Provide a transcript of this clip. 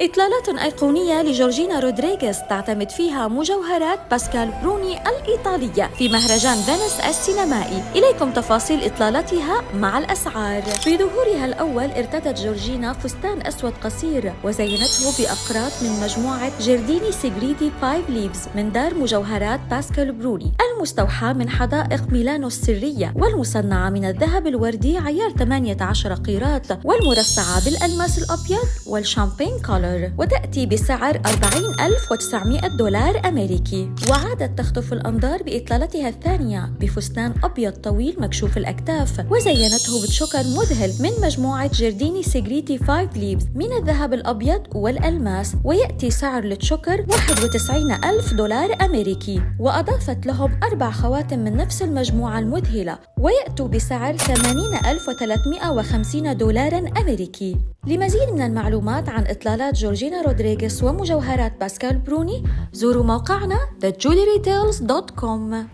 إطلالات أيقونية لجورجينا رودريغيز تعتمد فيها مجوهرات باسكال بروني الإيطالية في مهرجان فينيس السينمائي. إليكم تفاصيل إطلالتها مع الأسعار. في ظهورها الأول ارتدت جورجينا فستان أسود قصير وزينته بأقراط من مجموعة جرديني سيغريتي 5 ليفز من دار مجوهرات باسكال بروني المستوحاة من حدائق ميلانو السرية والمصنعة من الذهب الوردي عيار 18 قيراط والمرصعة بالألماس الأبيض والشامبين كولر، وتأتي بسعر $40,900 أمريكي. وعادت تخطف الأنظار بإطلالتها الثانية بفستان أبيض طويل مكشوف الأكتاف وزينته بتشوكر مذهل من مجموعة جرديني سيغريتي 5 ليفز من الذهب الأبيض والألماس، ويأتي سعر التشوكر $91,000 أمريكي. وأضافت لهم 4 خواتم من نفس المجموعة المذهلة ويأتوا بسعر $8,350 أمريكي. لمزيد من المعلومات عن إطلالات جورجينا رودريغيز ومجوهرات باسكال بروني زوروا موقعنا thejewelrytales.com.